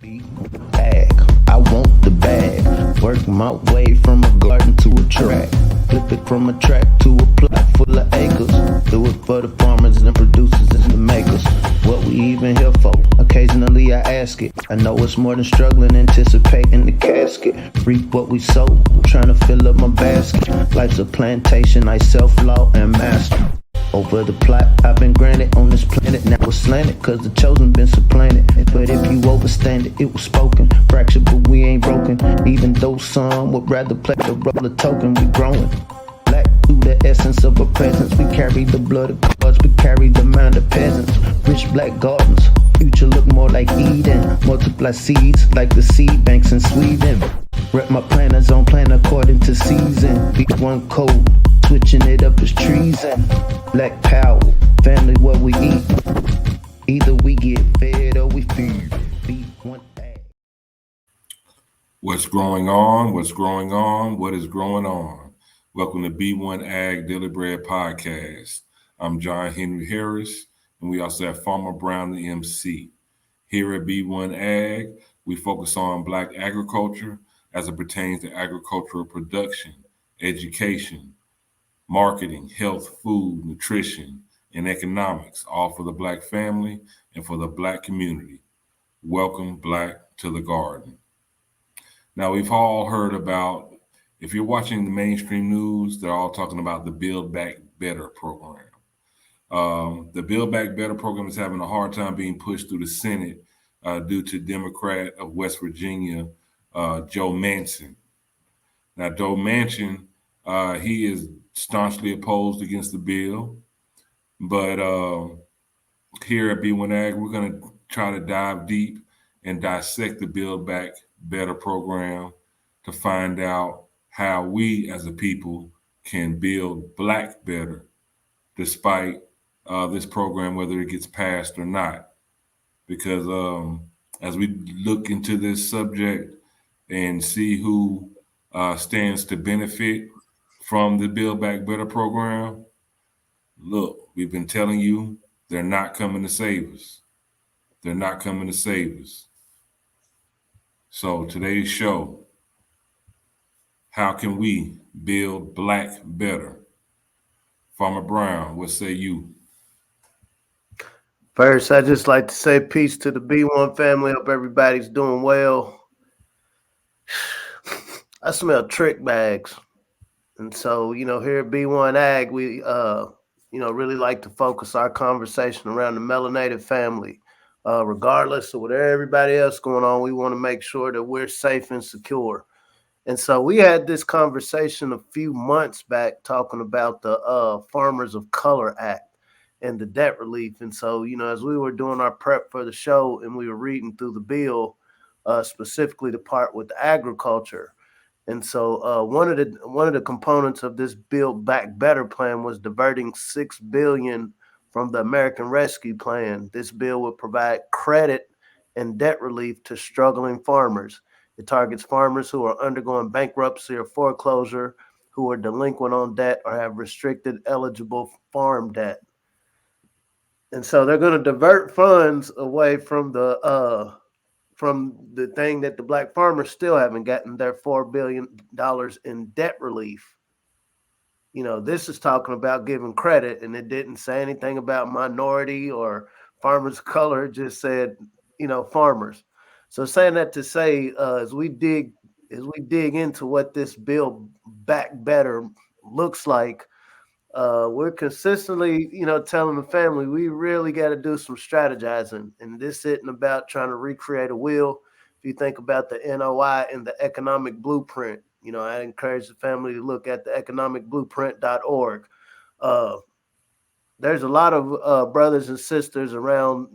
B1AG, I want the bag. Work my way from a garden to a track. Flip it from a track to a plot full of acres. Do it for the farmers and producers and the makers. What we even here for? Occasionally I ask it. I know it's more than struggling, anticipating the casket. Reap what we sow, trying to fill up my basket. Life's a plantation, I self-law and master. Over the plot I've been granted on this planet. Now it's slanted, cause the chosen been supplanted. But if you overstand it, it was spoken. Fractured, but we ain't broken. Even though some would rather play the role of token, we growing. Black through the essence of a presence. We carry the blood of gods, we carry the mind of peasants. Rich black gardens, future look more like Eden. Multiply seeds like the seed banks in Sweden. Rep my planners on plan according to season. B1 code, switching it up is treason. Black power, family what we eat. Either we get fed or we feed. B1AG. What's growing on? What's growing on? What is growing on? Welcome to B1AG Daily Bread Podcast. I'm John Henry Harris, and we also have Farmer Brown, the MC. Here at B1AG, we focus on Black agriculture as it pertains to agricultural production, education, marketing, health, food, nutrition, and economics, all for the Black family and for the Black community. Welcome, Black, to the garden. Now, we've all heard about, if you're watching the mainstream news, they're all talking about the Build Back Better program. The Build Back Better program is having a hard time being pushed through the Senate due to Democrat of West Virginia, Joe Manchin. Now, Joe Manchin, he is staunchly opposed against the bill, but here at B1AG, we're going to try to dive deep and dissect the Build Back Better program to find out how we as a people can build Black better despite this program, whether it gets passed or not. Because as we look into this subject and see who stands to benefit from the Build Back Better program, look, we've been telling you they're not coming to save us. They're not coming to save us. So today's show, how can we build Black better? Farmer Brown, what say you? First, I just like to say peace to the B1 family. Hope everybody's doing well. I smell trick bags. And so, here at B1AG, we, really like to focus our conversation around the melanated family. Regardless of what everybody else going on, we want to make sure that we're safe and secure. And so we had this conversation a few months back talking about the Farmers of Color Act and the debt relief. And so, as we were doing our prep for the show and we were reading through the bill, specifically the part with agriculture. And so one of the components of this Build Back Better plan was diverting $6 billion from the American Rescue Plan. This bill would provide credit and debt relief to struggling farmers. It targets farmers who are undergoing bankruptcy or foreclosure, who are delinquent on debt or have restricted eligible farm debt. And so they're going to divert funds away from the thing that the Black farmers still haven't gotten, their $4 billion in debt relief. This is talking about giving credit, and it didn't say anything about minority or farmers of color. It just said, farmers. So saying that to say, as we dig into what this Build Back Better looks like, we're consistently, telling the family we really got to do some strategizing. And this isn't about trying to recreate a wheel. If you think about the NOI and the economic blueprint, I encourage the family to look at the economicblueprint.org. There's a lot of brothers and sisters around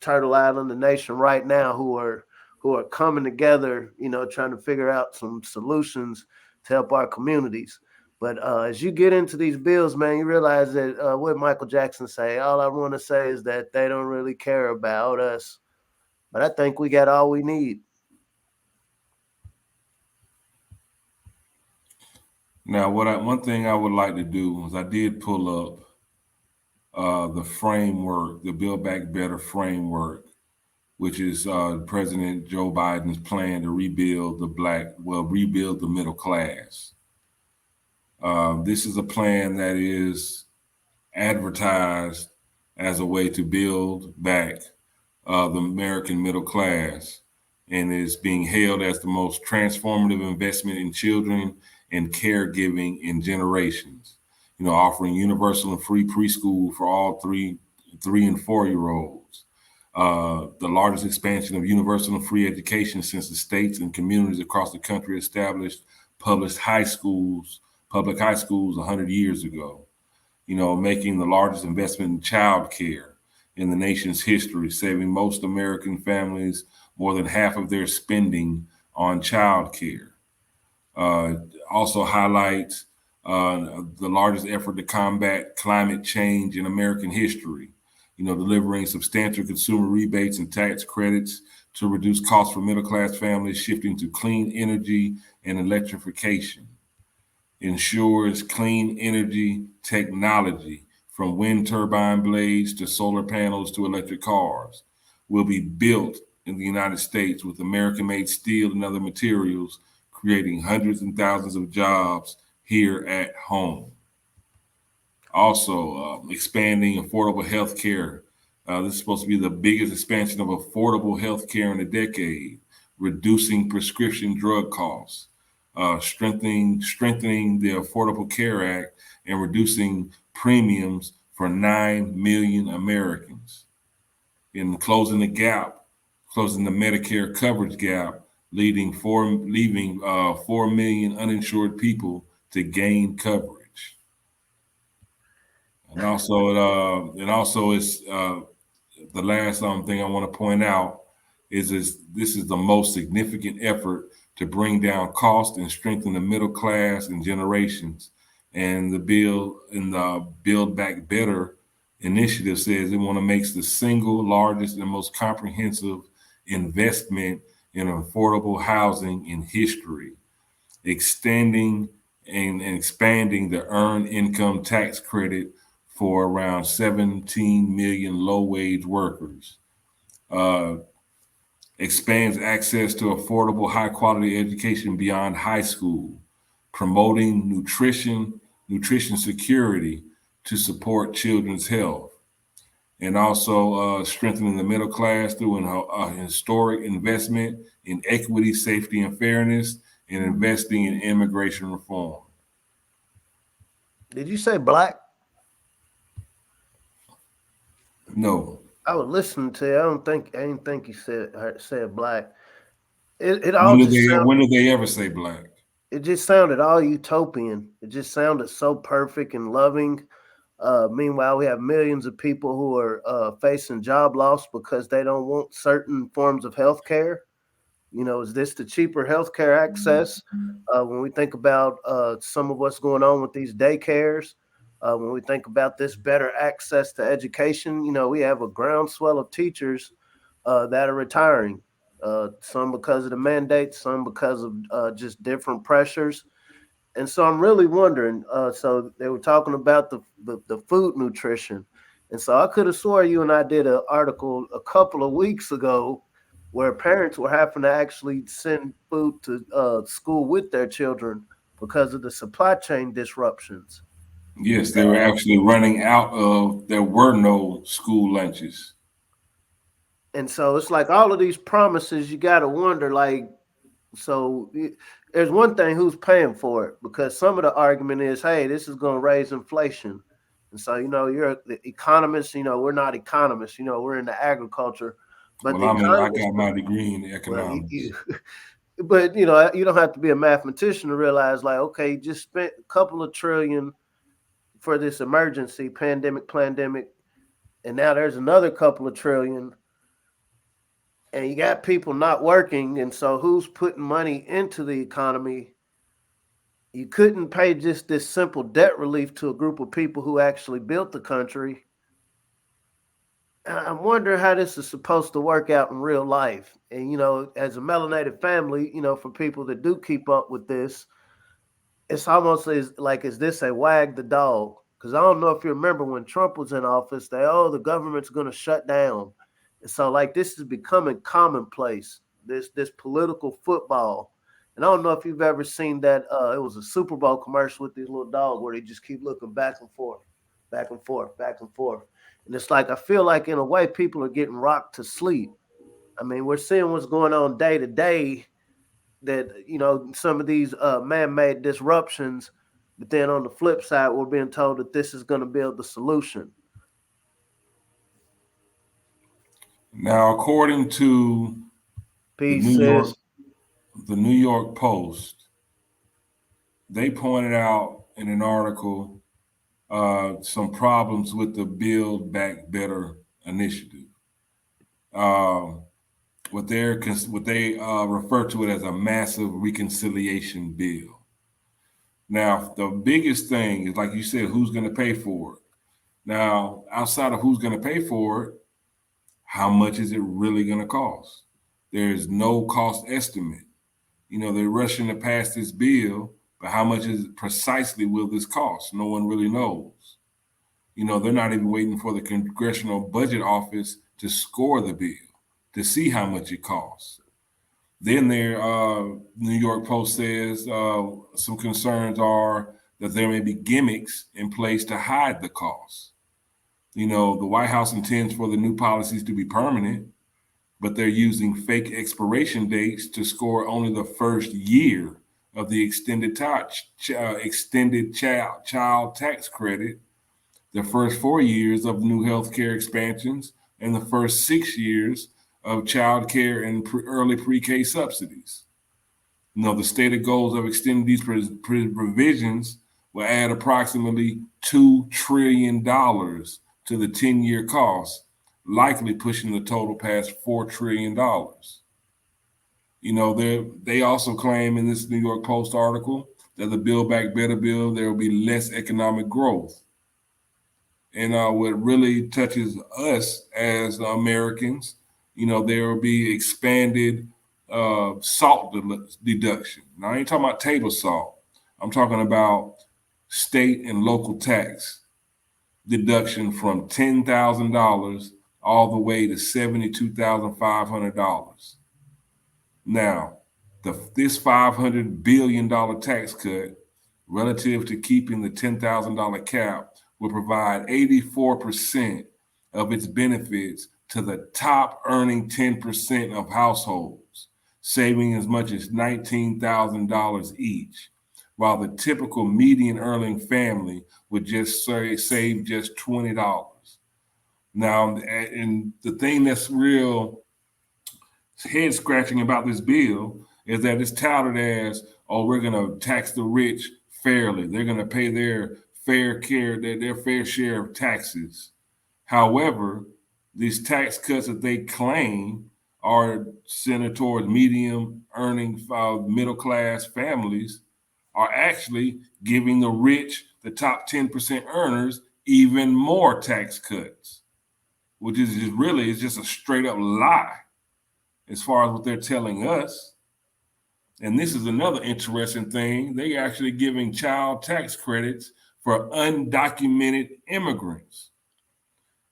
Turtle Island, the nation right now, who are coming together, trying to figure out some solutions to help our communities. But as you get into these bills, man, you realize that what Michael Jackson say, all I want to say is that they don't really care about us. But I think we got all we need. Now, one thing I would like to do is I did pull up the framework, the Build Back Better framework which is President Joe Biden's plan to rebuild the middle class. This is a plan that is advertised as a way to build back the American middle class, and is being hailed as the most transformative investment in children and caregiving in generations. Offering universal and free preschool for all 3 and 4 year olds. The largest expansion of universal and free education since the states and communities across the country established public high schools, public high schools 100 years ago. Making the largest investment in child care in the nation's history, saving most American families more than half of their spending on child care. Uh, Also highlights the largest effort to combat climate change in American history. Delivering substantial consumer rebates and tax credits to reduce costs for middle class families, shifting to clean energy and electrification. Ensures clean energy technology from wind turbine blades to solar panels to electric cars will be built in the United States with American made steel and other materials, creating hundreds and thousands of jobs here at home. Also, expanding affordable health care. This is supposed to be the biggest expansion of affordable health care in a decade, reducing prescription drug costs, strengthening the Affordable Care Act, and reducing premiums for 9 million Americans. In closing the Medicare coverage gap, leaving 4 million uninsured people to gain coverage. And also, it's the last thing I want to point out is this is the most significant effort to bring down cost and strengthen the middle class and generations. And the Build Back Better initiative says it want to make the single largest and most comprehensive investment in affordable housing in history, extending and expanding the earned income tax credit for around 17 million low-wage workers. Uh, Expands access to affordable, high-quality education beyond high school, promoting nutrition security to support children's health, and also strengthening the middle class through a historic investment in equity, safety, and fairness, and investing in immigration reform. Did you say black? No. I was listening to you. I didn't think you said black. It all just When did they ever say black? it just sounded all utopian. It just sounded so perfect and loving. Meanwhile, we have millions of people who are facing job loss because they don't want certain forms of health care. Is this the cheaper healthcare access? When we think about some of what's going on with these daycares, when we think about this better access to education, we have a groundswell of teachers that are retiring. Some because of the mandates, some because of just different pressures. And so I'm really wondering. So they were talking about the food nutrition, and so I could have swore you and I did an article a couple of weeks ago where parents were having to actually send food to school with their children because of the supply chain disruptions. Yes, they were actually running out of. There were no school lunches. And so it's like all of these promises, you got to wonder, like, so there's one thing, who's paying for it, because some of the argument is, hey, this is going to raise inflation. And so, you're the economist, we're not economists, we're in the agriculture, but Well, the I economists, got my degree in well, economics. but you don't have to be a mathematician to realize, like, okay, you just spent a couple of trillion for this emergency pandemic, and now there's another couple of trillion, and you got people not working, and so who's putting money into the economy? You couldn't pay just this simple debt relief to a group of people who actually built the country. I wonder how this is supposed to work out in real life. And as a melanated family, for people that do keep up with this, it's almost like, is this a wag the dog? Because I don't know if you remember when Trump was in office, the government's going to shut down. So like this is becoming commonplace. This political football. And I don't know if you've ever seen that. It was a Super Bowl commercial with these little dog where they just keep looking back and forth, back and forth, back and forth. And it's like I feel like in a way people are getting rocked to sleep. I mean, we're seeing what's going on day to day. That some of these man-made disruptions, but then on the flip side, we're being told that this is going to build the solution. Now, according to the Peace, New York, sis. the New York Post, they pointed out in an article some problems with the Build Back Better initiative. What they refer to it as a massive reconciliation bill. Now, the biggest thing is, like you said, who's going to pay for it? Now, outside of who's going to pay for it, how much is it really going to cost? There's no cost estimate. They're rushing to pass this bill, but how much is precisely will this cost? No one really knows. They're not even waiting for the Congressional Budget Office to score the bill to see how much it costs. Then their New York Post says some concerns are that there may be gimmicks in place to hide the costs. The White House intends for the new policies to be permanent, but they're using fake expiration dates to score only the first year of the extended child tax credit, the first 4 years of new healthcare expansions, and the first 6 years of child care and early pre-K subsidies. The stated goals of extending these provisions will add approximately $2 trillion to the 10-year cost, likely pushing the total past $4 trillion. They also claim in this New York Post article that the Build Back Better bill, there will be less economic growth. And what really touches us as Americans, there will be expanded salt deduction. Now, I ain't talking about table salt. I'm talking about state and local tax deduction from $10,000 all the way to $72,500. Now, this $500 billion tax cut relative to keeping the $10,000 cap will provide 84% of its benefits to the top earning 10% of households, saving as much as $19,000 each, while the typical median earning family would just save just $20. Now, and the thing that's real head scratching about this bill is that it's touted as, oh, we're going to tax the rich fairly. They're going to pay their fair share of taxes. However, these tax cuts that they claim are centered towards medium earning middle class families are actually giving the rich, the top 10% earners, even more tax cuts, which is just a straight up lie as far as what they're telling us. And this is another interesting thing. They actually giving child tax credits for undocumented immigrants.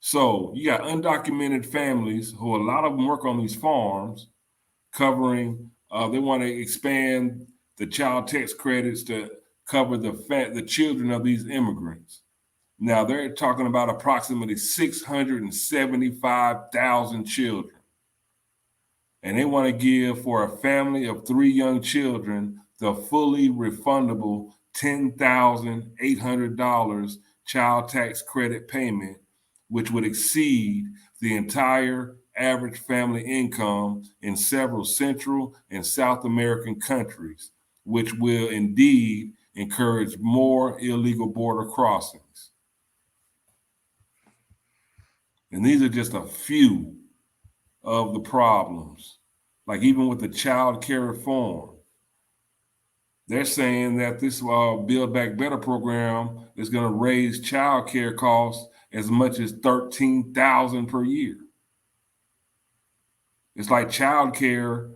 So you got undocumented families who a lot of them work on these farms covering, they want to expand the child tax credits to cover the children of these immigrants. Now they're talking about approximately 675,000 children. And they want to give for a family of 3 young children the fully refundable $10,800 child tax credit payment, which would exceed the entire average family income in several Central and South American countries, which will indeed encourage more illegal border crossings. And these are just a few of the problems. Like even with the child care reform, they're saying that this Build Back Better program is going to raise child care costs as much as $13,000 per year. It's like child care.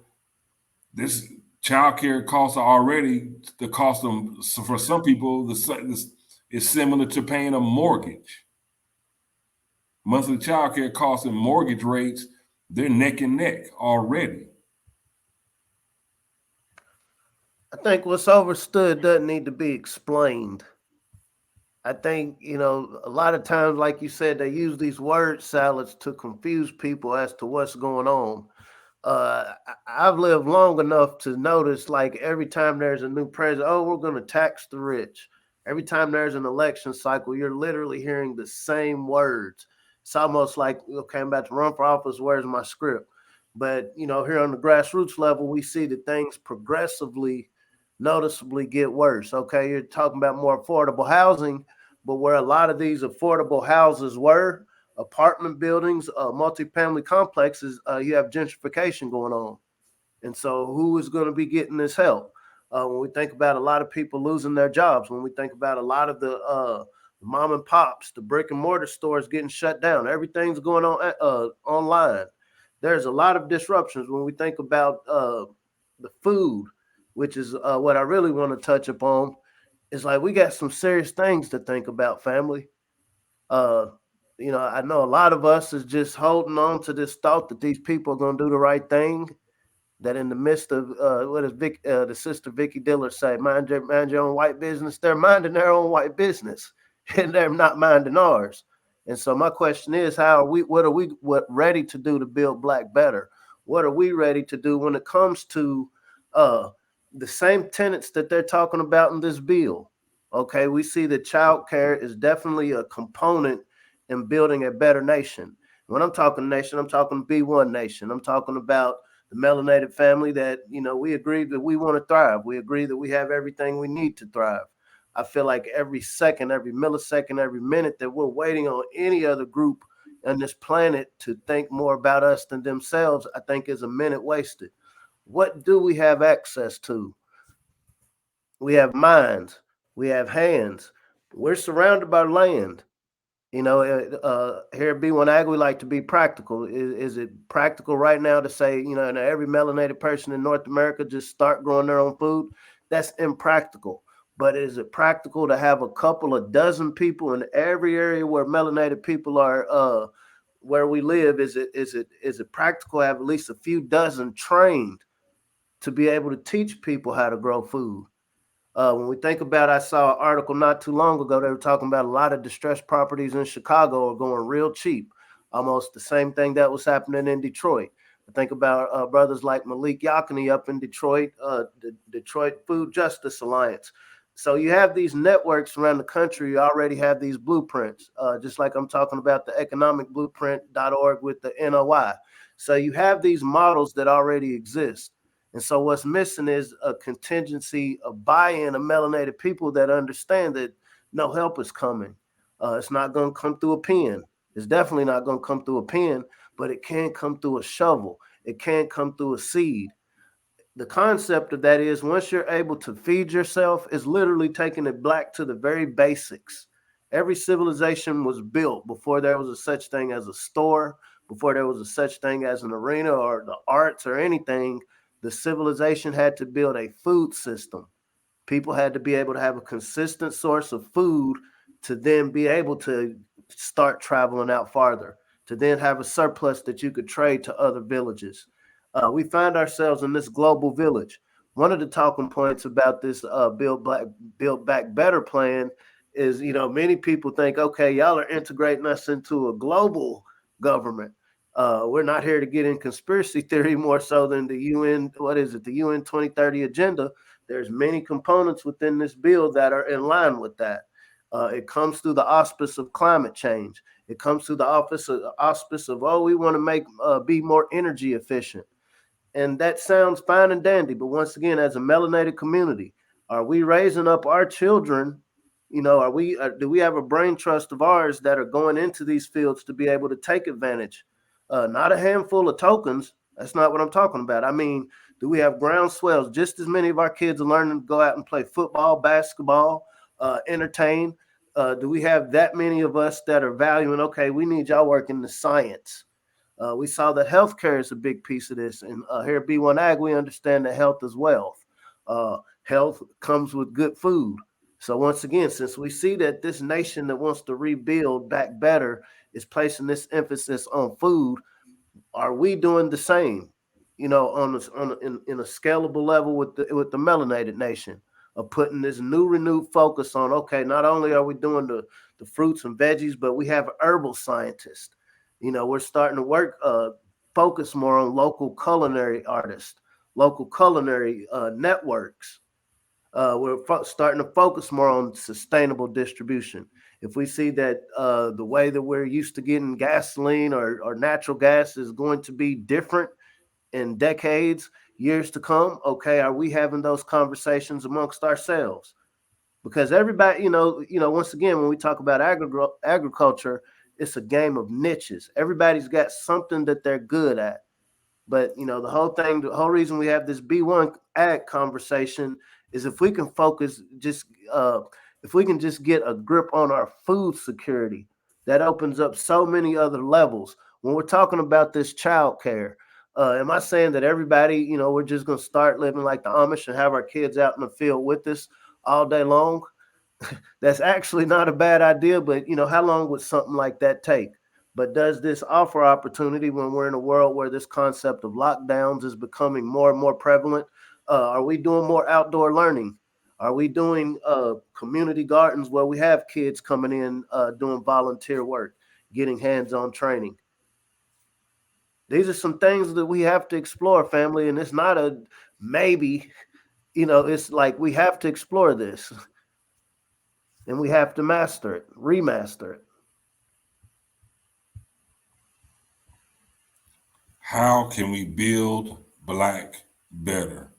This child care costs are already the cost of, so for some people, this is similar to paying a mortgage. Monthly child care costs and mortgage rates They're neck and neck already. I think what's understood doesn't need to be explained. I think, a lot of times, like you said, they use these word salads to confuse people as to what's going on. I've lived long enough to notice, like, every time there's a new president, oh, we're going to tax the rich. Every time there's an election cycle, you're literally hearing the same words. It's almost like, okay, I'm about to run for office. Where's my script? But, here on the grassroots level, we see that things progressively, noticeably get worse. Okay, you're talking about more affordable housing, but where a lot of these affordable houses were, apartment buildings, multifamily complexes, you have gentrification going on. And so who is going to be getting this help? When we think about a lot of people losing their jobs, when we think about a lot of the mom and pops, the brick and mortar stores getting shut down, everything's going on online. There's a lot of disruptions when we think about the food, which is what I really want to touch upon. It's like we got some serious things to think about, family. Uh, I know a lot of us is just holding on to this thought that these people are going to do the right thing. That in the midst of what does the sister Vicky Diller say? Mind your own white business. They're minding their own white business, and they're not minding ours. And so my question is, how are we? What are we? What ready to do to build Black better? What are we ready to do when it comes to uh, the same tenets that they're talking about in this bill? Okay, we see that child care is definitely a component in building a better nation. When I'm talking nation, I'm talking B1 nation. I'm talking about the melanated family that, we agree that we want to thrive. We agree that we have everything we need to thrive. I feel like every second, every millisecond, every minute that we're waiting on any other group on this planet to think more about us than themselves, I think is a minute wasted. What do we have access to? We have minds, we have hands, we're surrounded by land. Here at B1AG, we like to be practical. Is it practical right now to say, every melanated person in North America just start growing their own food? That's impractical. But is it practical to have a couple of dozen people in every area where melanated people are, where we live? Is it practical to have at least a few dozen trained to be able to teach people how to grow food? When we think about, I saw an article not too long ago. They were talking about a lot of distressed properties in Chicago are going real cheap, almost the same thing that was happening in Detroit. I think about brothers like Malik Yakini up in Detroit, the Detroit Food Justice Alliance. So you have these networks around the country. You already have these blueprints, just like I'm talking about the economicblueprint.org with the NOI. So you have these models that already exist. And so what's missing is a contingency of buy-in of melanated people that understand that no help is coming. It's not going to come through a pen. It's definitely not going to come through a pen, but it can come through a shovel. It can come through a seed. The concept of that is once you're able to feed yourself, is literally taking it back to the very basics. Every civilization was built before there was a such thing as a store, before there was a such thing as an arena or the arts or anything. The civilization had to build a food system. People had to be able to have a consistent source of food to then be able to start traveling out farther, to then have a surplus that you could trade to other villages. We find ourselves in this global village. One of the talking points about this Build Back Better plan is, many people think, okay, y'all are integrating us into a global government. We're not here to get in conspiracy theory more so than the UN. What is it? The UN 2030 agenda. There's many components within this bill that are in line with that. It comes through the auspice of climate change. It comes through the auspice of, oh, we want to make be more energy efficient. And that sounds fine and dandy. But once again, as a melanated community, are we raising up our children? Do we have a brain trust of ours that are going into these fields to be able to take advantage? Not a handful of tokens. That's not what I'm talking about. I mean, do we have ground swells? Just as many of our kids are learning to go out and play football, basketball, entertain. Do we have that many of us that are valuing, okay, we need y'all working the science? We saw that healthcare is a big piece of this. And here at B1AG, we understand that health is wealth. Health comes with good food. So once again, since we see that this nation that wants to rebuild back better is placing this emphasis on food, are we doing the same? You know, in a scalable level with the melanated nation of putting this new renewed focus on. Okay, not only are we doing the fruits and veggies, but we have herbal scientists. You know, we're starting to work focus more on local culinary artists, local culinary networks. Starting to focus more on sustainable distribution. If we see that the way that we're used to getting gasoline or natural gas is going to be different in decades, years to come, okay, are we having those conversations amongst ourselves? Because everybody, once again, when we talk about agriculture, it's a game of niches. Everybody's got something that they're good at. But the whole reason we have this B1AG conversation is if we can focus, if we can just get a grip on our food security, that opens up so many other levels. When we're talking about this child care, am I saying that everybody, we're just going to start living like the Amish and have our kids out in the field with us all day long? That's actually not a bad idea, but how long would something like that take? But does this offer opportunity when we're in a world where this concept of lockdowns is becoming more and more prevalent? Are we doing more outdoor learning? Are we doing community gardens where we have kids coming in doing volunteer work, getting hands-on training? These are some things that we have to explore, family, and it's not a maybe. It's like we have to explore this, and we have to master it, remaster it. How can we build Black better?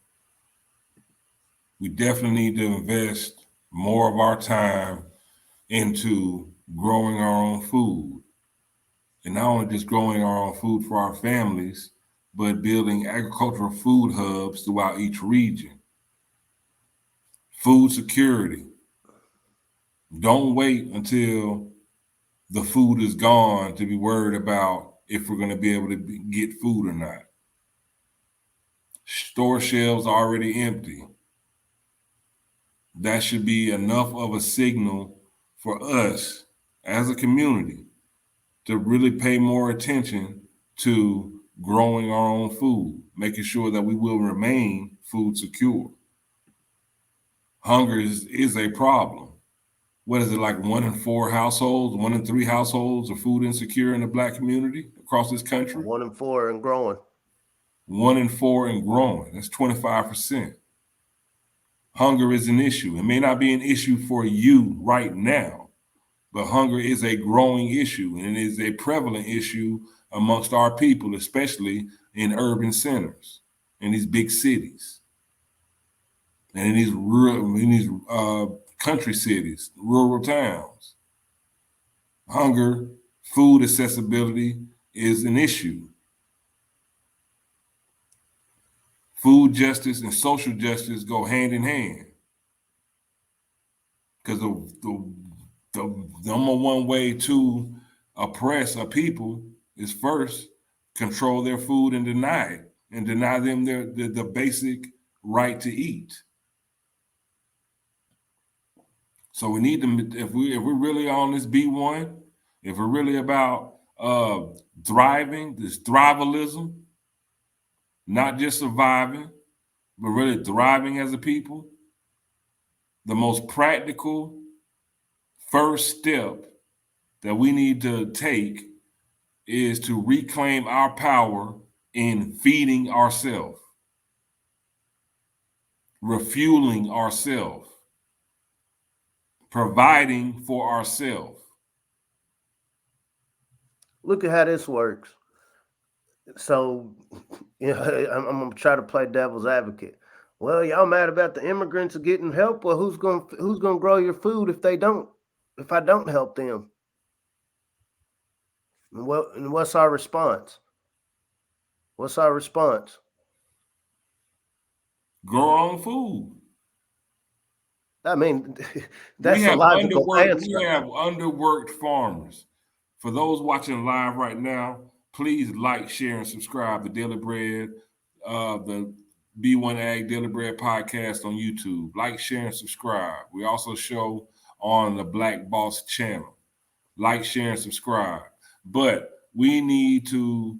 We definitely need to invest more of our time into growing our own food. And not only just growing our own food for our families, but building agricultural food hubs throughout each region. Food security. Don't wait until the food is gone to be worried about if we're going to be able to get food or not. Store shelves are already empty. That should be enough of a signal for us as a community to really pay more attention to growing our own food, making sure that we will remain food secure. Hunger is a problem. What is it, like 1 in 4 households, 1 in 3 households are food insecure in the Black community across this country? 1 in 4 and growing. 1 in 4 and growing. That's 25%. Hunger is an issue. It may not be an issue for you right now, but hunger is a growing issue, and it is a prevalent issue amongst our people, especially in urban centers, in these big cities, and in these country cities, rural towns. Hunger, food accessibility is an issue. Food justice and social justice go hand in hand, because the number one way to oppress a people is first control their food and deny them the basic right to eat. So we need to, if we're really on this B1, if we're really about thriving, this thrivalism, not just surviving, but really thriving as a people, the most practical first step that we need to take is to reclaim our power in feeding ourselves, refueling ourselves, providing for ourselves. Look at how this works. So, I'm gonna try to play devil's advocate. Well, y'all mad about the immigrants getting help? Well, who's gonna grow your food if I don't help them? And what's our response? What's our response? Grow our own food. I mean, that's a logical answer. We have underworked farmers. For those watching live right now, please like, share, and subscribe to Daily Bread, the B1AG Daily Bread podcast on YouTube. Like, share, and subscribe. We also show on the Black Boss channel. Like, share, and subscribe. But we need to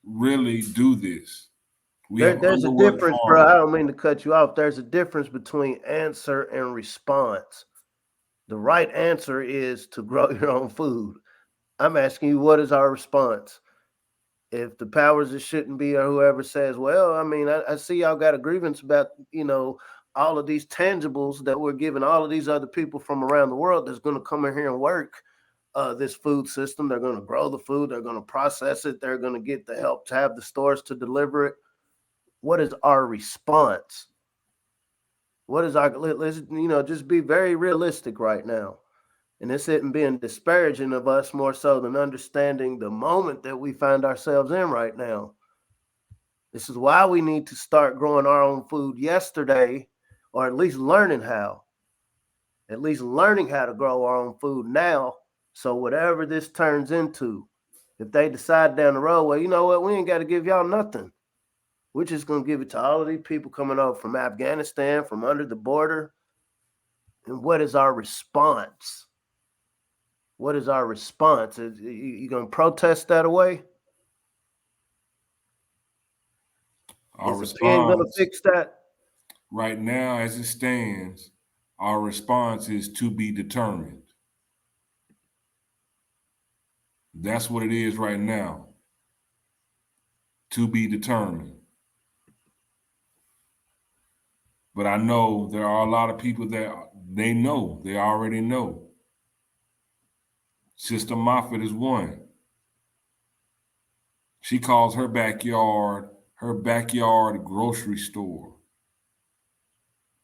really do this. We have There's a overworked difference, bro. I farmers. don't mean to cut you off. There's a difference between answer and response. The right answer is to grow your own food. I'm asking you, what is our response? If the powers that shouldn't be or whoever says, well, I mean, I see y'all got a grievance about, all of these tangibles that we're giving all of these other people from around the world that's going to come in here and work this food system. They're going to grow the food. They're going to process it. They're going to get the help to have the stores to deliver it. What is our response? What is our, let's, just be very realistic right now. And this isn't being disparaging of us more so than understanding the moment that we find ourselves in right now. This is why we need to start growing our own food yesterday, or at least learning how. At least learning how to grow our own food now. So whatever this turns into, if they decide down the road, well, you know what, we ain't got to give y'all nothing. We're just going to give it to all of these people coming over from Afghanistan, from under the border. And what is our response? What is our response? You going to protest that away? Our Is a pen going to response fix that? right now, as it stands, our response is to be determined. That's what it is right now. To be determined. But I know there are a lot of people that they already know. Sister Moffat is one. She calls her backyard grocery store.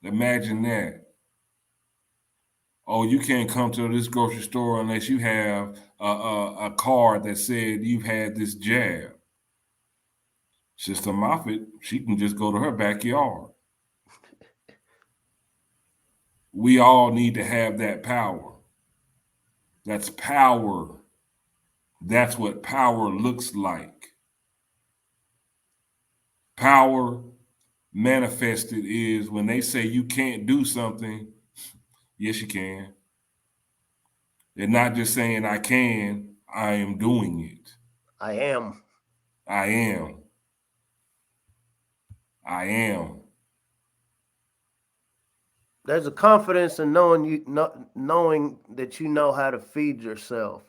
Imagine that. Oh, you can't come to this grocery store unless you have a card that said you've had this jab. Sister Moffat, she can just go to her backyard. We all need to have that power. That's power. That's what power looks like. Power manifested is when they say you can't do something, yes, you can. They're not just saying I can, I am doing it. I am. I am. I am. There's a confidence in knowing that you know how to feed yourself.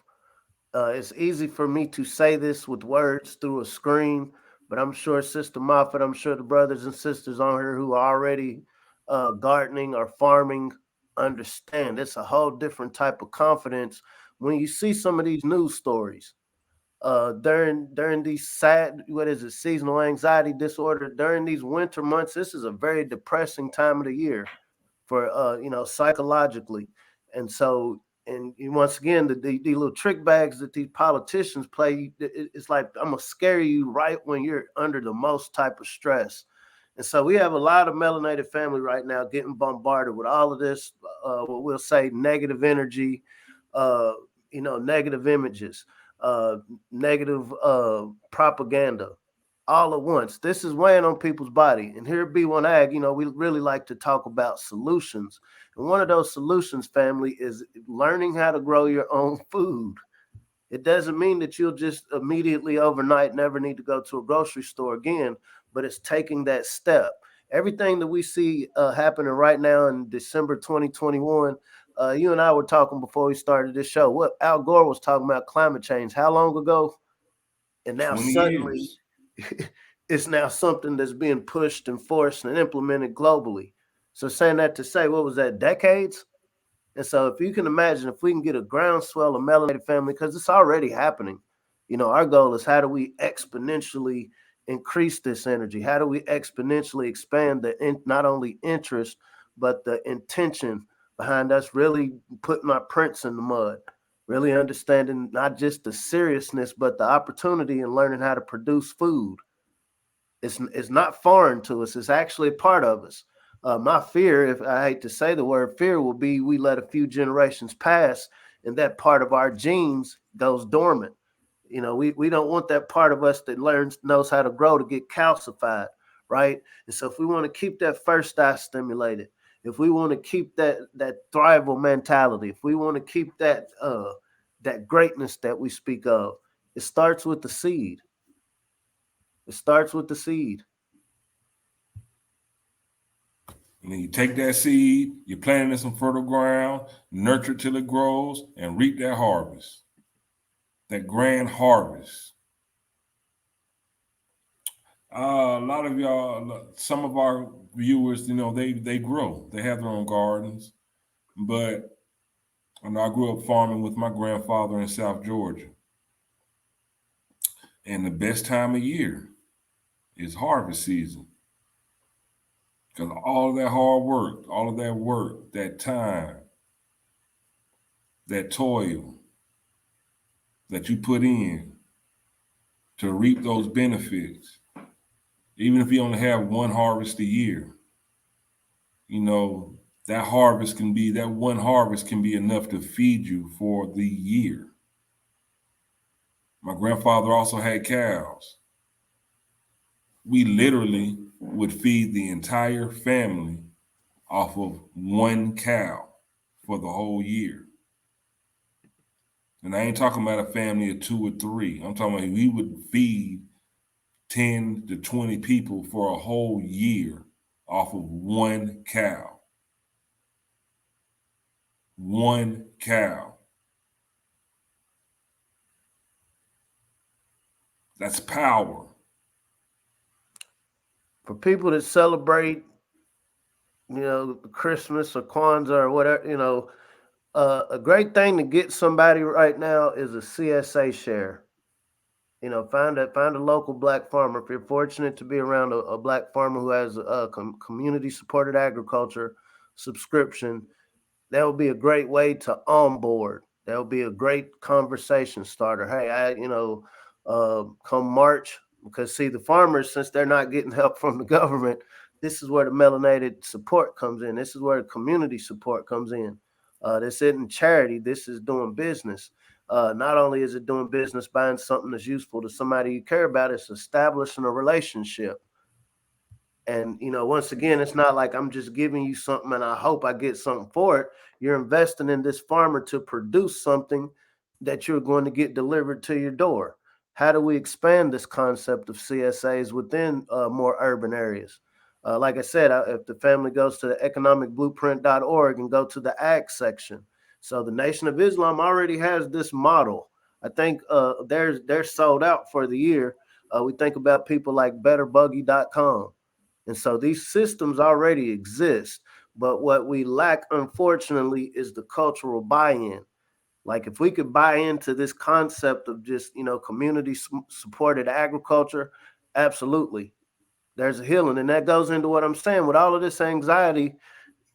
It's easy for me to say this with words through a screen, but I'm sure Sister Moffat, I'm sure the brothers and sisters on here who are already gardening or farming understand. It's a whole different type of confidence when you see some of these news stories. During these seasonal anxiety disorder, during these winter months, this is a very depressing time of the year for psychologically. And so, and once again, the little trick bags that these politicians play, it's like, I'm gonna scare you right when you're under the most type of stress. And so we have a lot of melanated family right now getting bombarded with all of this, what we'll say, negative energy, uh, negative images, negative propaganda, all at once. This is weighing on people's body. And here at B1AG, we really like to talk about solutions. And one of those solutions, family, is learning how to grow your own food. It doesn't mean that you'll just immediately overnight never need to go to a grocery store again, but it's taking that step. Everything that we see happening right now in December 2021, you and I were talking before we started this show. What Al Gore was talking about climate change how long ago? And now 20 suddenly years. it's now something that's being pushed and forced and implemented globally. So saying that to say, what was that, decades? And so if you can imagine, if we can get a groundswell of melanated family, because it's already happening, our goal is how do we exponentially increase this energy? How do we exponentially expand not only interest, but the intention behind us really putting our prints in the mud, really understanding not just the seriousness, but the opportunity in learning how to produce food. It's not foreign to us. It's actually a part of us. My fear, if I hate to say the word fear, will be we let a few generations pass and that part of our genes goes dormant. We don't want that part of us that knows how to grow to get calcified, right? And so if we want to keep that first eye stimulated, if we want to keep that thrival mentality, if we want to keep that greatness that we speak of, it starts with the seed. It starts with the seed. And then you take that seed, you plant it in some fertile ground, nurture it till it grows, and reap that harvest, that grand harvest. A lot of y'all, some of our viewers, they grow. They have their own gardens. But I grew up farming with my grandfather in South Georgia. And the best time of year is harvest season. Because all of that hard work, all of that work, that time, that toil that you put in to reap those benefits, even if you only have one harvest a year, that one harvest can be enough to feed you for the year. My grandfather also had cows. We literally would feed the entire family off of one cow for the whole year. And I ain't talking about a family of 2 or 3. I'm talking about we would feed 10 to 20 people for a whole year off of one cow. One cow. That's power. For people that celebrate, Christmas or Kwanzaa or whatever, a great thing to get somebody right now is a CSA share. Find a local black farmer. If you're fortunate to be around a black farmer who has a community supported agriculture subscription, that would be a great way to onboard. That would be a great conversation starter. Hey, come March, because see, the farmers, since they're not getting help from the government, this is where the melanated support comes in. This is where the community support comes in. This isn't charity. This is doing business. Not only is it doing business, buying something that's useful to somebody you care about, it's establishing a relationship. And, once again, it's not like I'm just giving you something and I hope I get something for it. You're investing in this farmer to produce something that you're going to get delivered to your door. How do we expand this concept of CSAs within more urban areas? Like I said, if the family goes to the economicblueprint.org and go to the ag section. So the Nation of Islam already has this model. I think they're sold out for the year. We think about people like betterbuggy.com. And so these systems already exist. But what we lack, unfortunately, is the cultural buy-in. Like if we could buy into this concept of just, community supported agriculture, absolutely. There's a healing. And that goes into what I'm saying with all of this anxiety.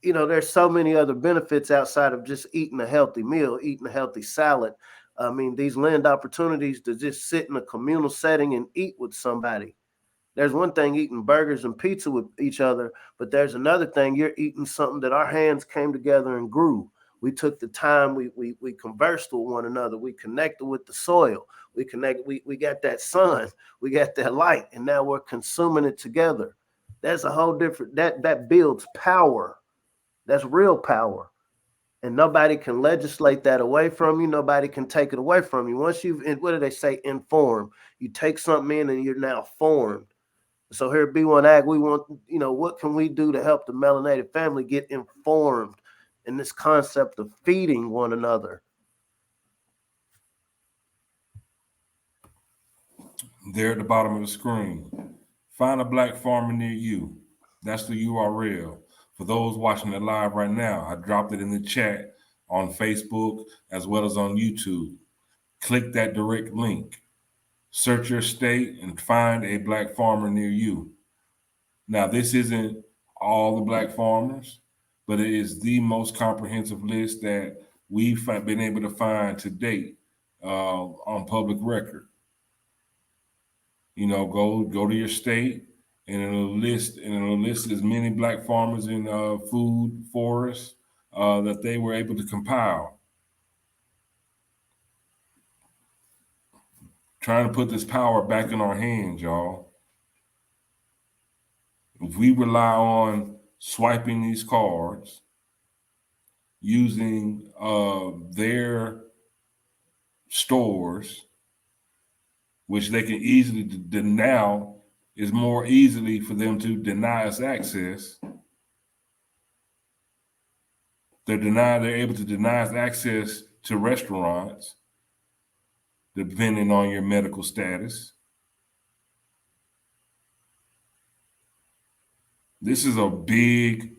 There's so many other benefits outside of just eating a healthy meal, eating a healthy salad. I mean, these land opportunities to just sit in a communal setting and eat with somebody. There's one thing eating burgers and pizza with each other, but there's another thing you're eating something that our hands came together and grew. We took the time, we conversed with one another, we connected with the soil, we got that sun, we got that light, and now we're consuming it together. That's a whole different, that builds power. That's real power. And nobody can legislate that away from you. Nobody can take it away from you. Once you've, what do they say, inform. You take something in and you're now formed. So here at B1AG, we want, what can we do to help the melanated family get informed in this concept of feeding one another? There at the bottom of the screen. Find a black farmer near you. That's the URL. For those watching it live right now, I dropped it in the chat on Facebook as well as on YouTube. Click that direct link. Search your state and find a black farmer near you. Now, this isn't all the black farmers, but it is the most comprehensive list that we've been able to find to date on public record. Go to your state, and it'll list as many black farmers in food forests that they were able to compile. Trying to put this power back in our hands, y'all. If we rely on swiping these cards, using their stores, which they can easily now it's more easily for them to deny us access. They're able to deny us access to restaurants, depending on your medical status. This is a big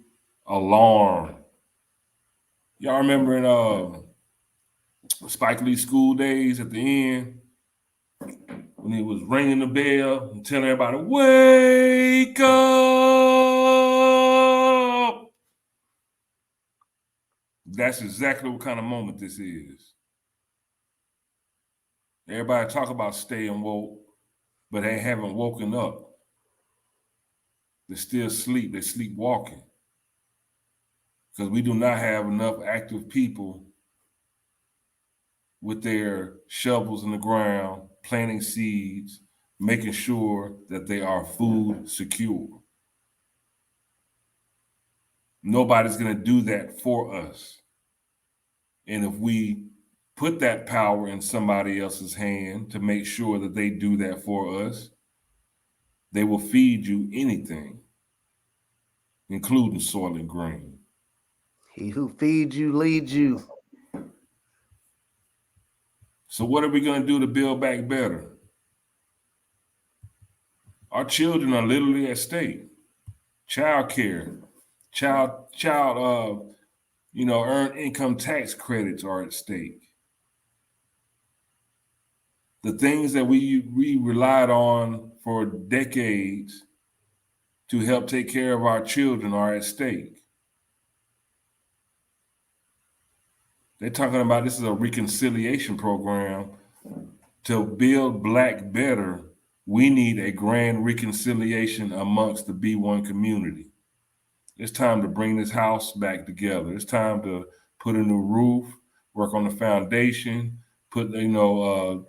alarm. Y'all remember in Spike Lee School Days at the end when he was ringing the bell and telling everybody, "Wake up!" That's exactly what kind of moment this is. Everybody talk about staying woke, but they haven't woken up. They're still asleep. They're sleepwalking. Because we do not have enough active people with their shovels in the ground, planting seeds, making sure that they are food secure. Nobody's going to do that for us. And if we put that power in somebody else's hand to make sure that they do that for us, they will feed you anything, including Soylent Green. He who feeds you leads you. So what are we going to do to build back better? Our children are literally at stake. Child care, earned income tax credits are at stake. The things that we relied on for decades to help take care of our children are at stake. They're talking about this is a reconciliation program. To build Black better, we need a grand reconciliation amongst the B1 community. It's time to bring this house back together. It's time to put a new roof, work on the foundation, put some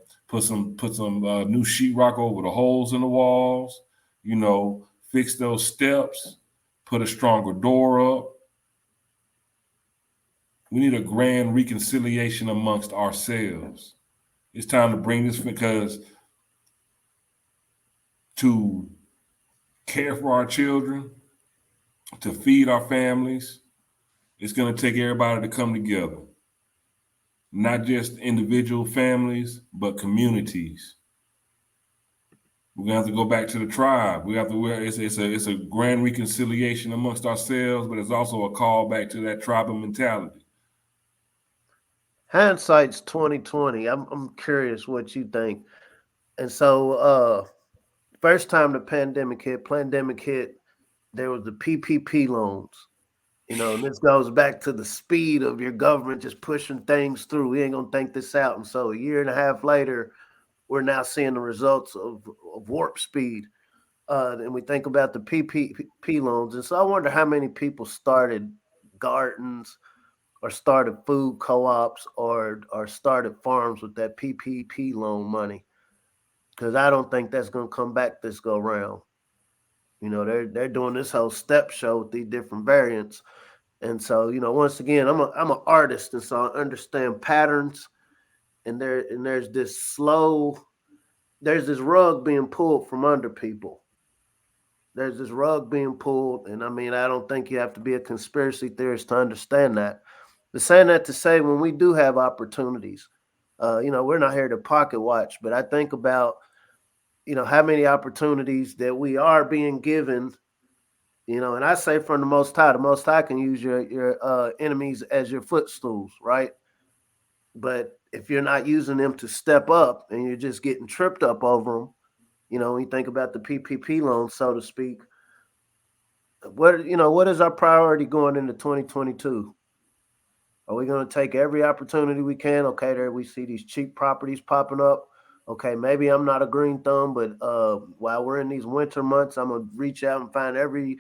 new sheetrock over the holes in the walls, fix those steps, put a stronger door up. We need a grand reconciliation amongst ourselves. It's time to bring this, because to care for our children, to feed our families, it's going to take everybody to come together. Not just individual families, but communities. We're going to have to go back to the tribe. It's a grand reconciliation amongst ourselves, but it's also a call back to that tribal mentality. Hindsight's 2020. I'm curious what you think. And so first time the pandemic hit, there was the PPP loans. And this goes back to the speed of your government just pushing things through. We ain't gonna think this out. And so a year and a half later, we're now seeing the results of warp speed. And we think about the PPP loans. And so I wonder how many people started gardens or started food co-ops or started farms with that PPP loan money. Because I don't think that's gonna come back this go round. They're doing this whole step show with these different variants. And so, once again, I'm an artist, and so I understand patterns. And there's this rug being pulled from under people. There's this rug being pulled, and I don't think you have to be a conspiracy theorist to understand that. But saying that to say, when we do have opportunities, we're not here to pocket watch, but I think about, how many opportunities that we are being given. And I say from the Most High can use your enemies as your footstools, right? But if you're not using them to step up and you're just getting tripped up over them, when you think about the PPP loans, so to speak, what is our priority going into 2022? Are we going to take every opportunity we can? Okay, there we see these cheap properties popping up. Okay, maybe I'm not a green thumb, but while we're in these winter months, I'm gonna reach out and find every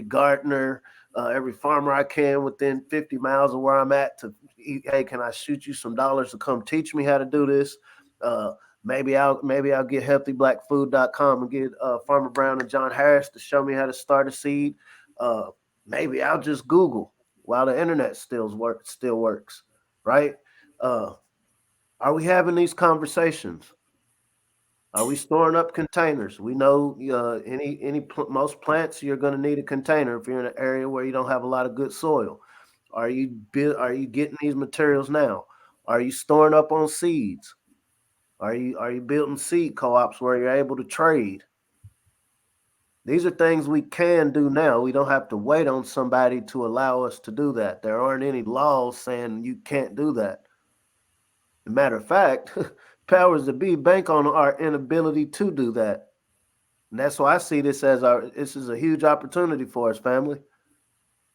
gardener, every farmer I can within 50 miles of where I'm at to, hey, can I shoot you some dollars to come teach me how to do this? Maybe I'll get healthyblackfood.com and get Farmer Brown and John Harris to show me how to start a seed. Maybe I'll just Google while the internet still works, right? Are we having these conversations? Are we storing up containers? We know most plants you're going to need a container if you're in an area where you don't have a lot of good soil. Are you getting these materials now? Are you storing up on seeds? Are you building seed co-ops where you're able to trade? These are things we can do now. We don't have to wait on somebody to allow us to do that. There aren't any laws saying you can't do that. As a matter of fact, powers that be bank on our inability to do that. And that's why I see this is a huge opportunity for us, family.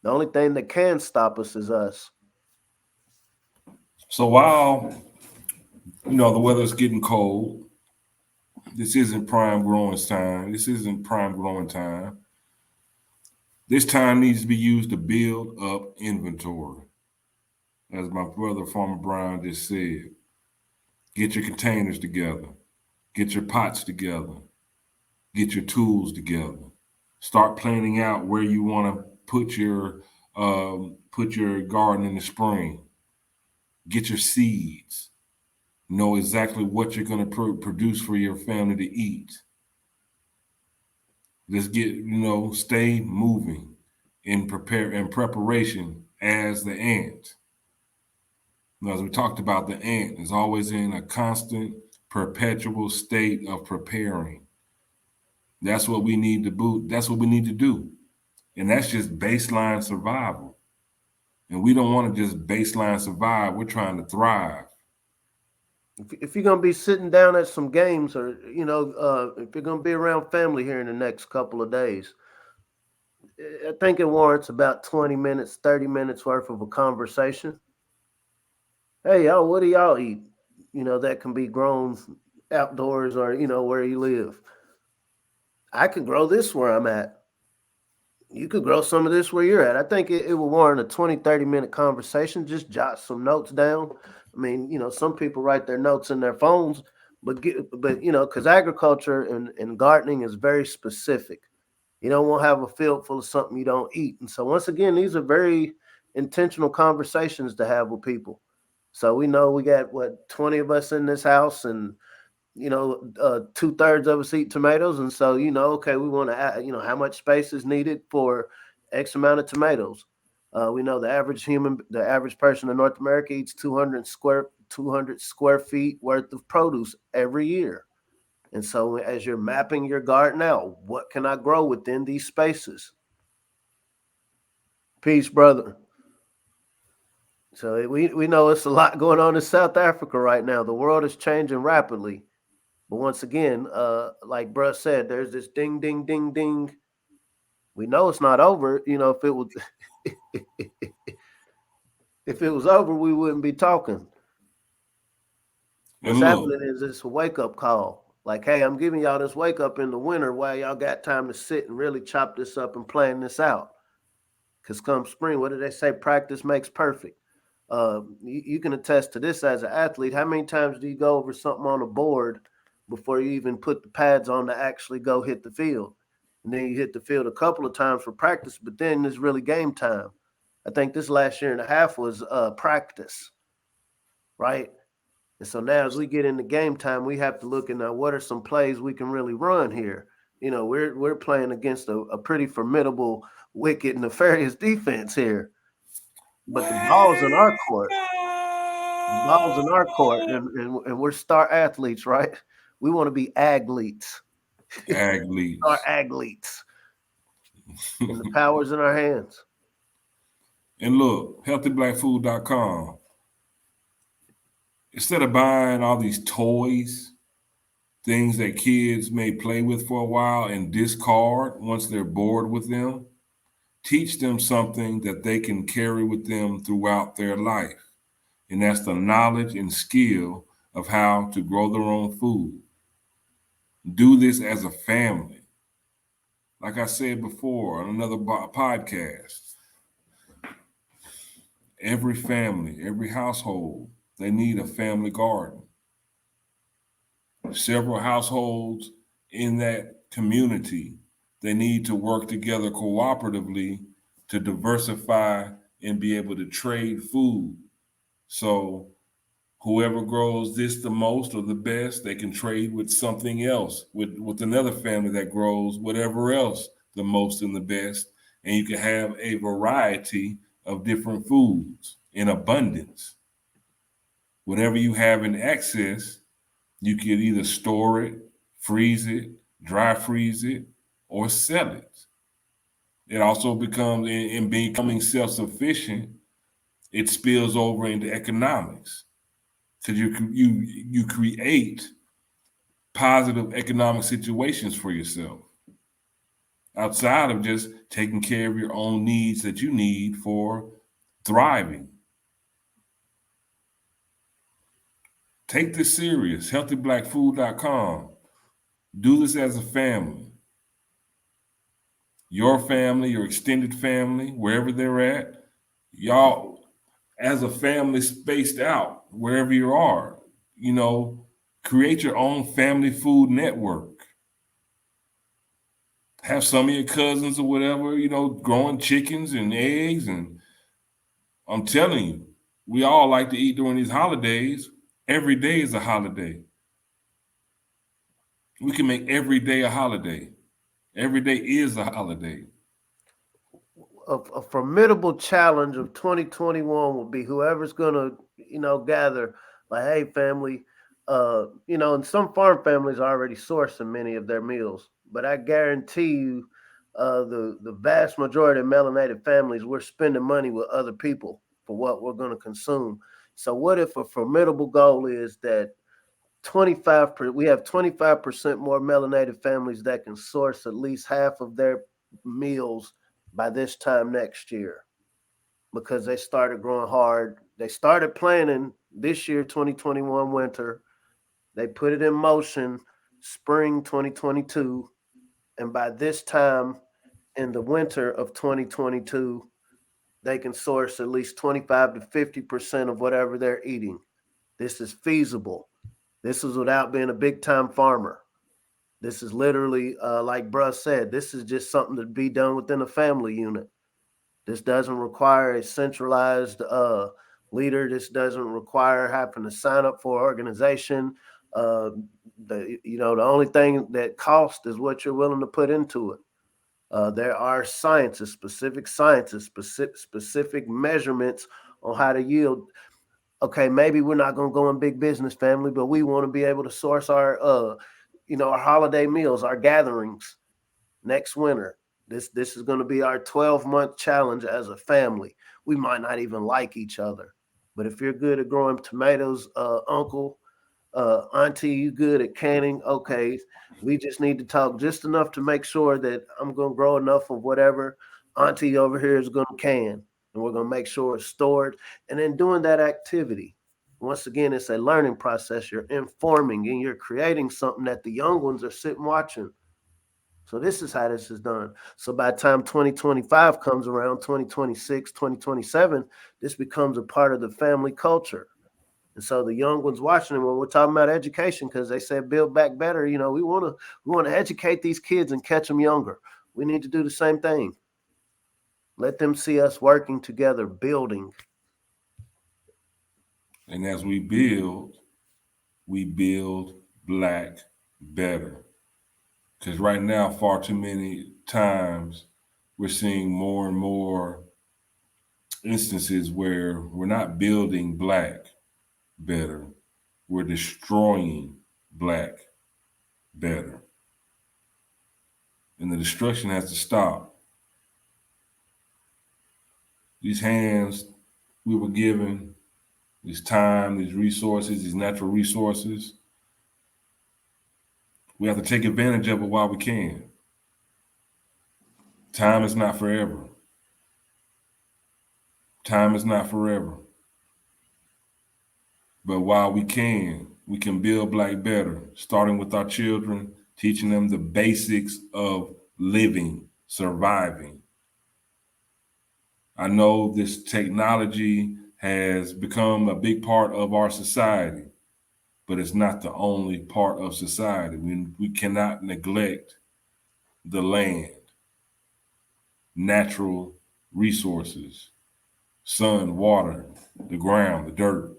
The only thing that can stop us is us. So while the weather's getting cold, this isn't prime growing time. This isn't prime growing time. This time needs to be used to build up inventory. As my brother Farmer Brown just said, get your containers together, get your pots together, get your tools together. Start planning out where you want to put your garden in the spring. Get your seeds. Know exactly what you're going to produce for your family to eat. Just stay moving in preparation as the ant. As we talked about, the ant is always in a constant, perpetual state of preparing. That's what we need to do. That's what we need to do. And that's just baseline survival. And we don't want to just baseline survive. We're trying to thrive. If you're gonna be sitting down at some games, or if you're gonna be around family here in the next couple of days, I think it warrants about 20 minutes, 30 minutes worth of a conversation. Hey, y'all, what do y'all eat? That can be grown outdoors or where you live. I could grow this where I'm at. You could grow some of this where you're at. I think it will warrant a 20, 30-minute conversation. Just jot some notes down. I mean, some people write their notes in their phones, but because agriculture and gardening is very specific. You don't want to have a field full of something you don't eat. And so once again, these are very intentional conversations to have with people. So we know we got 20 of us in this house, and 2/3 of us eat tomatoes. And so, okay, we want to add, how much space is needed for X amount of tomatoes. We know the average person in North America eats 200 square feet worth of produce every year. And so as you're mapping your garden out, what can I grow within these spaces? Peace, brother. So we know it's a lot going on in South Africa right now. The world is changing rapidly. But once again, like Bruh said, there's this ding, ding, ding, ding. We know it's not over. If it was if it was over, we wouldn't be talking. What's And look, happening is it's a wake-up call. Like, hey, I'm giving y'all this wake up in the winter while y'all got time to sit and really chop this up and plan this out. Because come spring, what do they say? Practice makes perfect. You can attest to this as an athlete. How many times do you go over something on a board before you even put the pads on to actually go hit the field? And then you hit the field a couple of times for practice, but then it's really game time. I think this last year and a half was practice, right? And so now as we get into game time, we have to look at now what are some plays we can really run here. We're playing against a pretty formidable, wicked, nefarious defense here. But the ball's in our court. The ball's in our court, and we're star athletes, right? We want to be athletes. Our athletes. athletes. And the power's in our hands. And look, healthyblackfood.com. Instead of buying all these toys, things that kids may play with for a while and discard once they're bored with them, teach them something that they can carry with them throughout their life. And that's the knowledge and skill of how to grow their own food. Do this as a family. Like I said before on another podcast, every family, every household, they need a family garden. Several households in that community, they need to work together cooperatively to diversify and be able to trade food. So Whoever grows this the most or the best, they can trade with something else, with another family that grows whatever else the most and the best. And you can have a variety of different foods in abundance. Whatever you have in excess, you can either store it, freeze it, dry freeze it, or sell it. It also becomes, in becoming self-sufficient, it spills over into economics. Because you create positive economic situations for yourself outside of just taking care of your own needs that you need for thriving. Take this serious. HealthyBlackFood.com. Do this as a family. Your family, your extended family, wherever they're at, y'all as a family spaced out, wherever you are, create your own family food network. Have some of your cousins or whatever, growing chickens and eggs. And I'm telling you, we all like to eat during these holidays. Every day is a holiday. We can make every day a holiday. Every day is a holiday. A formidable challenge of 2021 will be whoever's gonna, gather like, hey, family, and some farm families are already sourcing many of their meals, but I guarantee you, the vast majority of melanated families, we're spending money with other people for what we're going to consume. So, what if a formidable goal is that we have 25% more melanated families that can source at least half of their meals by this time next year because they started growing hard. They started planning this year, 2021 winter. They put it in motion spring 2022. And by this time in the winter of 2022, they can source at least 25 to 50% of whatever they're eating. This is feasible. This is without being a big time farmer. This is literally, like Bruh said, this is just something to be done within a family unit. This doesn't require a centralized leader. This doesn't require having to sign up for an organization. The only thing that costs is what you're willing to put into it. There are specific measurements on how to yield. Okay, maybe we're not going to go in big business, family, but we want to be able to source our holiday meals, our gatherings next winter. This is going to be our 12-month challenge as a family. We might not even like each other, but if you're good at growing tomatoes, uncle, auntie, you good at canning? Okay, we just need to talk just enough to make sure that I'm going to grow enough of whatever auntie over here is going to can, and we're going to make sure it's stored. And then doing that activity, once again, it's a learning process. You're informing and you're creating something that the young ones are sitting watching. So this is how this is done. So by the time 2025 comes around, 2026, 2027, this becomes a part of the family culture. And so the young ones watching it, when we're talking about education, because they said build back better, we want to educate these kids and catch them younger. We need to do the same thing. Let them see us working together, building. And as we build Black better. Because right now, far too many times, we're seeing more and more instances where we're not building Black better. We're destroying Black better. And the destruction has to stop. These hands we were given, this time, these resources, these natural resources, we have to take advantage of it while we can. Time is not forever. Time is not forever. But while we can build Black better, starting with our children, teaching them the basics of living, surviving. I know this technology has become a big part of our society, but it's not the only part of society. We cannot neglect the land, natural resources, sun, water, the ground, the dirt.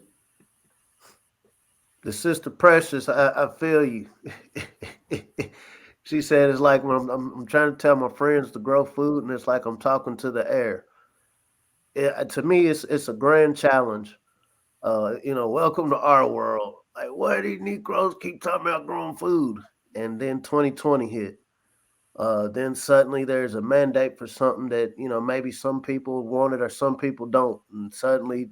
The sister Precious, I feel you. She said it's like when I'm trying to tell my friends to grow food, and it's like I'm talking to the air. To me, it's a grand challenge. Welcome to our world. Like, why these Negroes keep talking about growing food? And then 2020 hit. Then suddenly there's a mandate for something that maybe some people want it or some people don't, and suddenly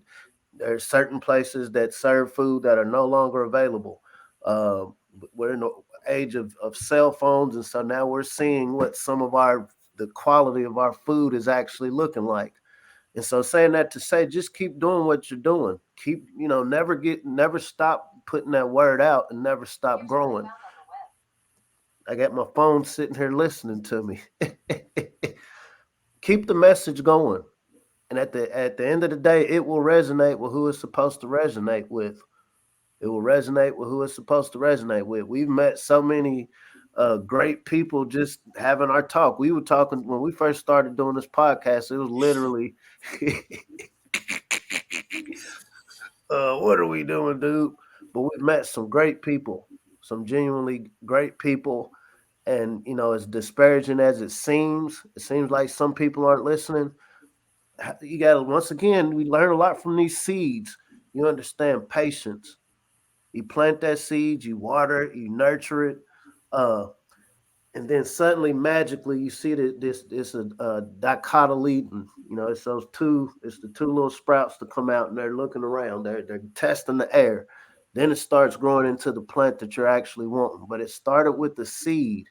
there's certain places that serve food that are no longer available. Uh, we're in the age of cell phones, and so now we're seeing what the quality of our food is actually looking like. And so saying that to say, just keep doing what you're doing. Keep, never stop putting that word out and never stop growing. I got my phone sitting here listening to me. Keep the message going. And at the end of the day, it will resonate with who it's supposed to resonate with. It will resonate with who it's supposed to resonate with. We've met so many great people just having our talk. We were talking when we first started doing this podcast. It was literally, what are we doing, dude? But we've met some great people, some genuinely great people. And, as disparaging as it seems like some people aren't listening. You got to, once again, we learn a lot from these seeds. You understand patience. You plant that seed, you water it, you nurture it, uh, and then suddenly, magically, you see that this dicotyledon. It's the two little sprouts that come out, and they're looking around. They're testing the air. Then it starts growing into the plant that you're actually wanting. But it started with the seed.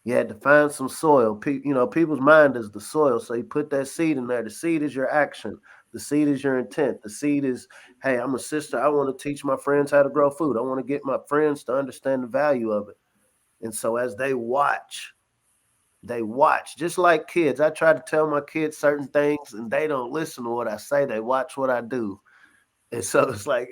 You had to find some soil. People's mind is the soil. So you put that seed in there. The seed is your action. The seed is your intent. The seed is, hey, I'm a sister. I want to teach my friends how to grow food. I want to get my friends to understand the value of it. And so as they watch, just like kids. I try to tell my kids certain things and they don't listen to what I say. They watch what I do. And so it's like,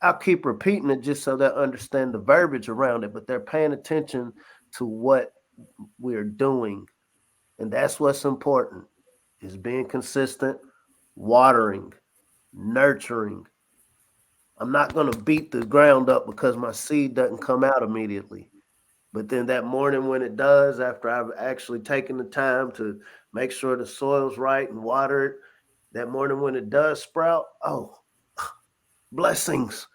I'll keep repeating it just so they understand the verbiage around it, but they're paying attention to what we're doing. And that's what's important is being consistent, watering, nurturing. I'm not going to beat the ground up because my seed doesn't come out immediately. But then that morning when it does, after I've actually taken the time to make sure the soil's right and water it, that morning when it does sprout, oh, blessings.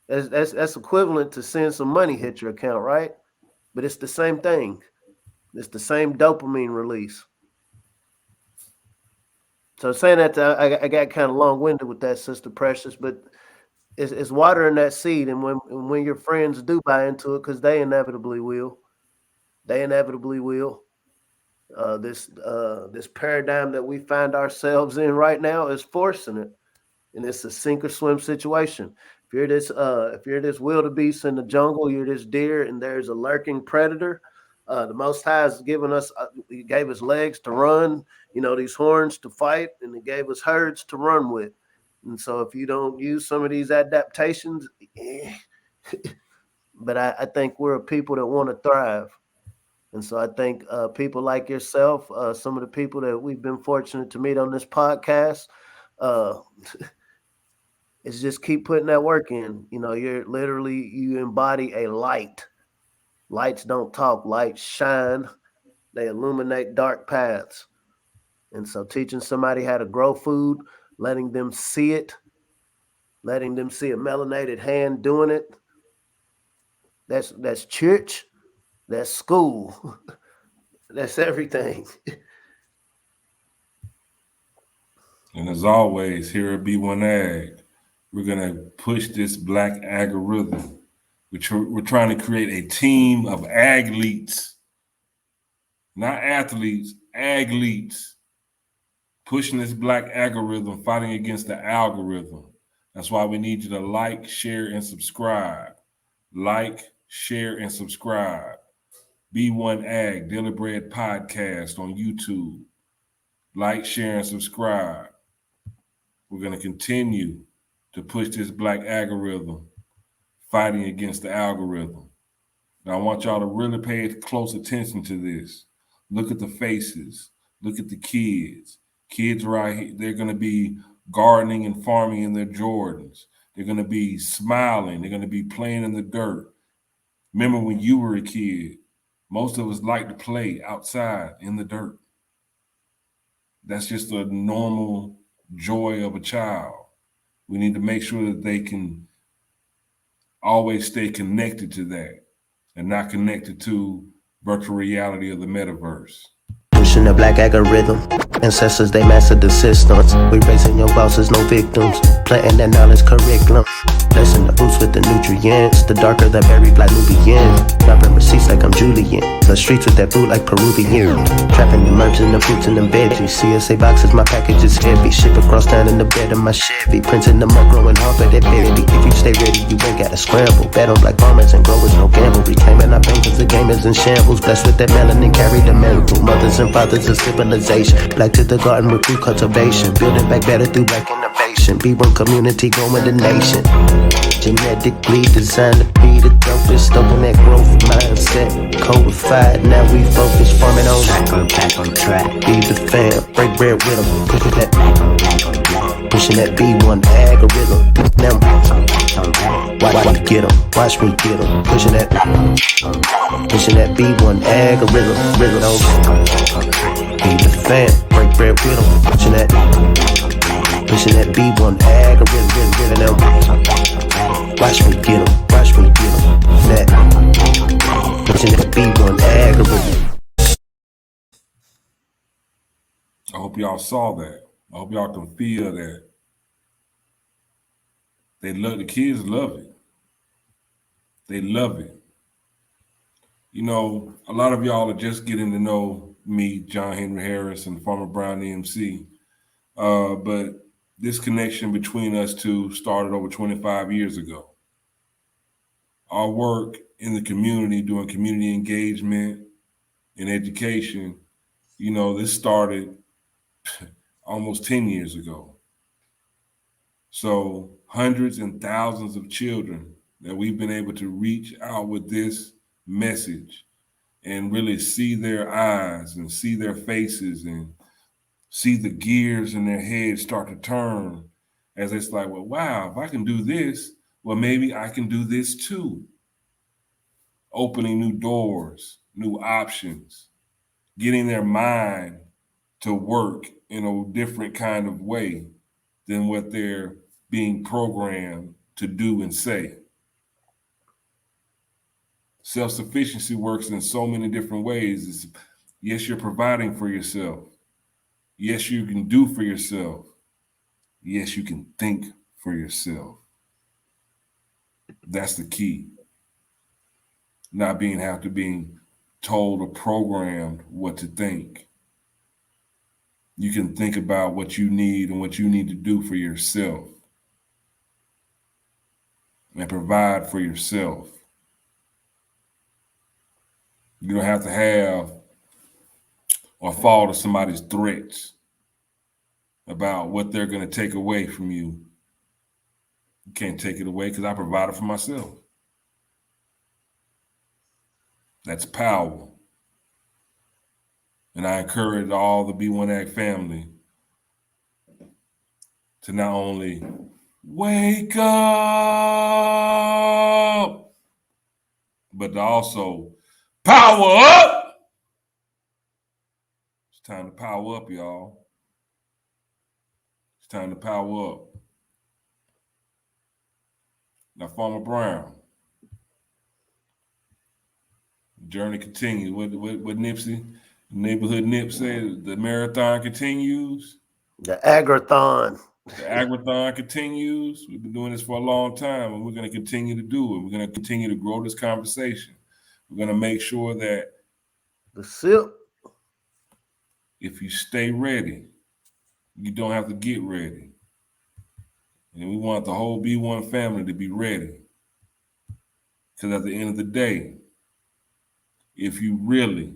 That's equivalent to seeing some money hit your account, right? But it's the same thing. It's the same dopamine release. So saying that, I got kind of long winded with that, Sister Precious, but it's watering that seed, and when your friends do buy into it, because they inevitably will. This paradigm that we find ourselves in right now is forcing it, and it's a sink or swim situation. If you're this wildebeest in the jungle, you're this deer, and there's a lurking predator. The Most High has given us, He gave us legs to run, these horns to fight, and He gave us herds to run with. And so, if you don't use some of these adaptations, but I think we're a people that want to thrive. And so I think people like yourself, some of the people that we've been fortunate to meet on this podcast, uh, is just keep putting that work in. You embody a light. Lights don't talk, lights shine. They illuminate dark paths. And so teaching somebody how to grow food, letting them see it, letting them see a melanated hand doing it, that's church, that's school, that's everything. And as always, here at B1AG, we're going to push this black algorithm. We're trying to create a team of athletes, not athletes, athletes, pushing this black algorithm, fighting against the algorithm. That's why we need you to like, share, and subscribe. Like, share, and subscribe. B1AG, Daily Bread Podcast on YouTube. Like, share, and subscribe. We're going to continue to push this black algorithm, fighting against the algorithm. Now, I want y'all to really pay close attention to this. Look at the faces. Look at the kids. Kids right here, they're going to be gardening and farming in their Jordans. They're going to be smiling. They're going to be playing in the dirt. Remember when you were a kid, most of us like to play outside in the dirt. That's just a normal joy of a child. We need to make sure that they can always stay connected to that and not connected to virtual reality of the metaverse. Pushing the black algorithm. Ancestors, they mastered the systems. We raising young bosses, no victims. Planting that knowledge curriculum. Blessing the boots with the nutrients. The darker the berry, black Nubian. Dropping receipts like I'm Julian. The streets with that food like Peruvian. Trapping the merch and the fruits and the veggies. CSA boxes, my package is heavy. Ship across town in the bed of my Chevy. Printing them up, growing hard for that baby. If you stay ready, you ain't gotta scramble. Bet on black farmers and growers, no gamble. Reclaiming our pain cause the game is in shambles. Blessed with that melanin, carry the mantle. Mothers and fathers of civilization. Black to the garden with food cultivation. Building back better through black innovation. B1 community growing the nation. Genetically designed to be the dopest. Stoking that growth mindset. Codified, now we focus. Farming on back on track. Feed the fam, break bread with them. Pushing that B1AG algorithm. Now watch me get them, watch me get them. Pushing that B1AG algorithm. Feed the fam, break bread with them. Pushing that B1AG algorithm. Watch me get them, watch me get them. Pushing that B1AG algorithm. I hope y'all saw that. I hope y'all can feel that. The kids love it. They love it. You know, a lot of y'all are just getting to know me, John Henry Harris, and Farmer Brown EMC. But this connection between us two started over 25 years ago. Our work in the community, doing community engagement and education, you know, this started almost 10 years ago. So hundreds and thousands of children that we've been able to reach out with this message and really see their eyes and see their faces and see the gears in their head start to turn as it's like, well, wow, if I can do this, well, maybe I can do this too. Opening new doors, new options, getting their mind to work in a different kind of way than what they're being programmed to do and say. Self-sufficiency works in so many different ways. Yes, you're providing for yourself. Yes, you can do for yourself. Yes, you can think for yourself. That's the key. Not being told or programmed what to think. You can think about what you need and what you need to do for yourself and provide for yourself. You don't have to have or fall to somebody's threats about what they're going to take away from you. You can't take it away because I provided for myself. That's power. And I encourage all the B1AG family to not only wake up, but to also power up. It's time to power up, y'all. It's time to power up. Now, Farmer Brown, journey continues. What Nipsey, neighborhood Nip said, the marathon continues. The Agrathon. The Agrathon continues. We've been doing this for a long time, and we're going to continue to do it. We're going to continue to grow this conversation. We're going to make sure that the sip. If you stay ready, you don't have to get ready. And we want the whole B1 family to be ready. Because at the end of the day, if you really,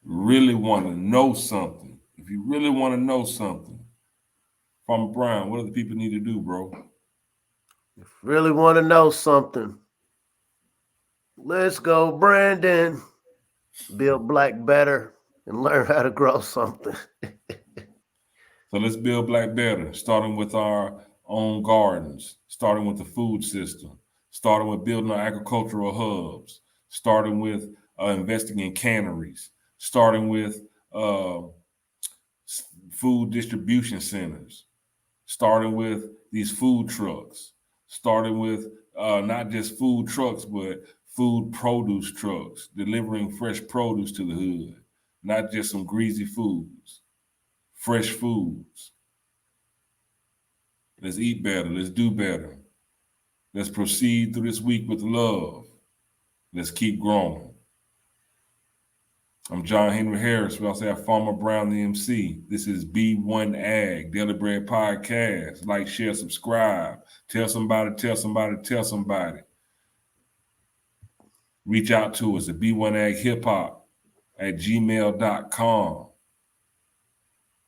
really want to know something, Farmer Brown, what do the people need to do, bro? If you really want to know something, let's go, Brandon. Build black better and learn how to grow something. So let's build black better, starting with our own gardens, starting with the food system, starting with building our agricultural hubs, starting with investing in canneries, starting with food distribution centers, starting with these food trucks, starting with not just food trucks, but food produce trucks, delivering fresh produce to the hood, not just some greasy foods, fresh foods. Let's eat better. Let's do better. Let's proceed through this week with love. Let's keep growing. I'm John Henry Harris. We also have Farmer Brown, the MC. This is B1AG, Daily Bread Podcast. Like, share, subscribe. Tell somebody, tell somebody, tell somebody. Reach out to us at b1aghiphop@gmail.com.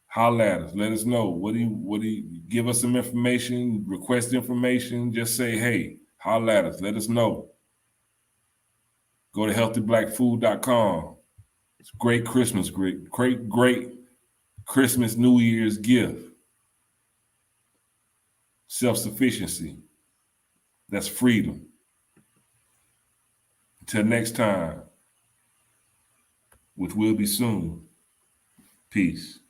Holla at us. Let us know. What do you give us some information, request information, just say, hey, holla at us. Let us know. Go to healthyblackfood.com. It's great Christmas, great Christmas, New Year's gift. Self-sufficiency. That's freedom. Until next time, which will be soon. Peace.